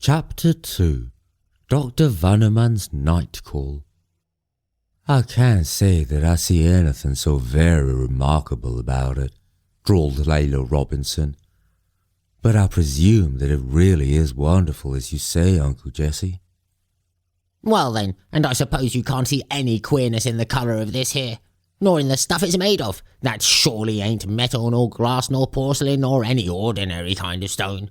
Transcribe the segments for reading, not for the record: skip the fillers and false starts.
Chapter 2 Dr. Vanneman's Night Call. I can't say that I see anything so very remarkable about it, drawled Layla Robinson. But I presume that it really is wonderful as you say, Uncle Jesse. Well then, and I suppose you can't see any queerness in the colour of this here, nor in the stuff it's made of. That surely ain't metal nor glass nor porcelain nor any ordinary kind of stone.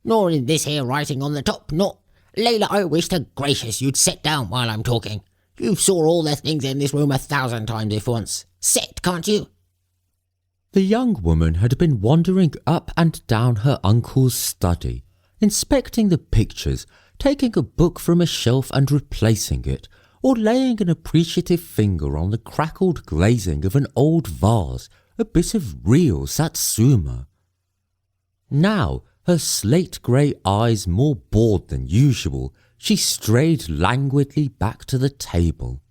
Nor in this here writing on the top, nor... Layla, I wish to gracious you'd sit down while I'm talking. You've saw all the things in this room 1,000 times if once. Sit, can't you? The young woman had been wandering up and down her uncle's study, inspecting the pictures, taking a book from a shelf and replacing it, or laying an appreciative finger on the crackled glazing of an old vase, a bit of real Satsuma. Now, her slate-grey eyes more bored than usual, she strayed languidly back to the table.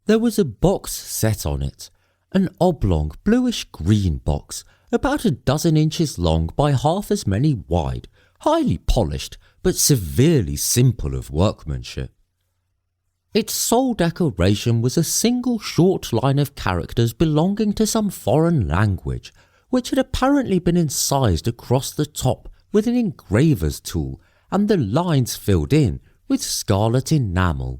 There was a box set on it, an oblong bluish-green box, about 12 inches long by half as many wide, highly polished but severely simple of workmanship. Its sole decoration was a single short line of characters belonging to some foreign language, which had apparently been incised across the top with an engraver's tool and the lines filled in with scarlet enamel.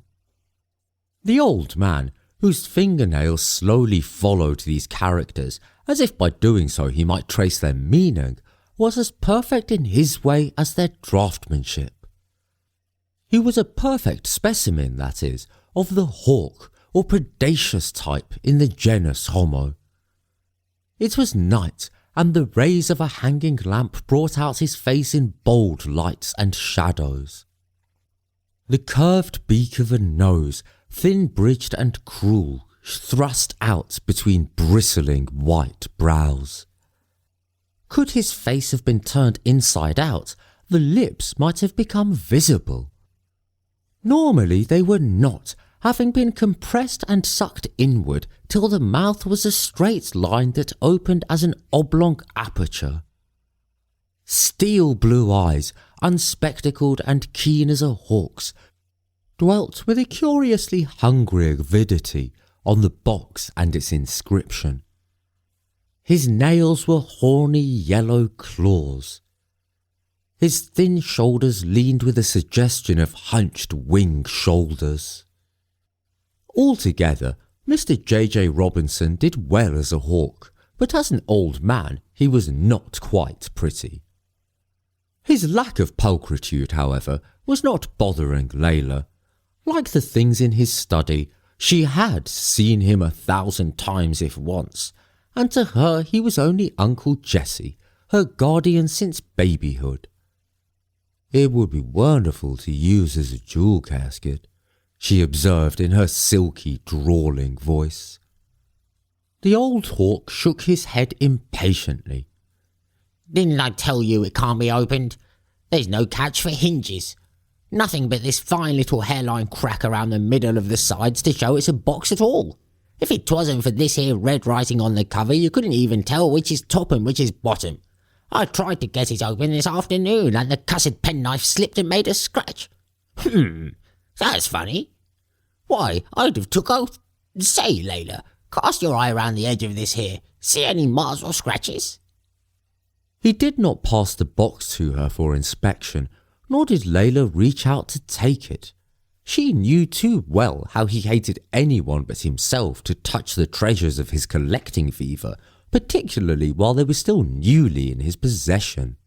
The old man, whose fingernails slowly followed these characters, as if by doing so he might trace their meaning, was as perfect in his way as their draftsmanship. He was a perfect specimen, that is, of the hawk or predaceous type in the genus Homo. It was night, and the rays of a hanging lamp brought out his face in bold lights and shadows. The curved beak of a nose, thin-bridged and cruel, thrust out between bristling white brows. Could his face have been turned inside out, the lips might have become visible. Normally they were not, having been compressed and sucked inward till the mouth was a straight line that opened as an oblong aperture. Steel blue eyes, unspectacled and keen as a hawk's, dwelt with a curiously hungry avidity on the box and its inscription. His nails were horny yellow claws. His thin shoulders leaned with a suggestion of hunched wing shoulders. Altogether, Mr. J.J. Robinson did well as a hawk, but as an old man he was not quite pretty. His lack of pulchritude, however, was not bothering Layla. Like the things in his study, she had seen him 1,000 times if once, and to her he was only Uncle Jesse, her guardian since babyhood. It would be wonderful to use as a jewel casket, she observed in her silky, drawling voice. The old hawk shook his head impatiently. Didn't I tell you it can't be opened? There's no catch for hinges. Nothing but this fine little hairline crack around the middle of the sides to show it's a box at all. If it wasn't for this here red writing on the cover, you couldn't even tell which is top and which is bottom. I tried to get it open this afternoon, and the cussed penknife slipped and made a scratch. That's funny. Why, I'd have took oath. Say, Layla, cast your eye round the edge of this here. See any marks or scratches? He did not pass the box to her for inspection, nor did Layla reach out to take it. She knew too well how he hated anyone but himself to touch the treasures of his collecting fever, particularly while they were still newly in his possession.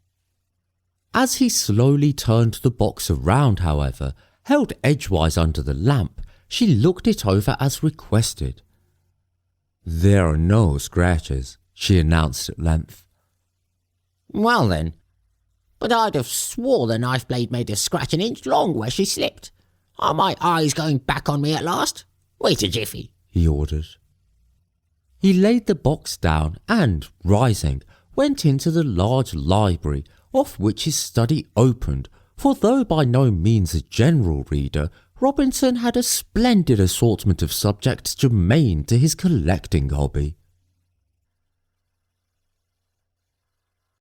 As he slowly turned the box around, however, held edgewise under the lamp, she looked it over as requested. "There are no scratches," she announced at length. Well then, but I'd have swore the knife blade made a scratch 1 inch long where she slipped. Are my eyes going back on me at last? Wait a jiffy, he ordered. He laid the box down and, rising, went into the large library off which his study opened, for though by no means a general reader, Robinson had a splendid assortment of subjects germane to his collecting hobby.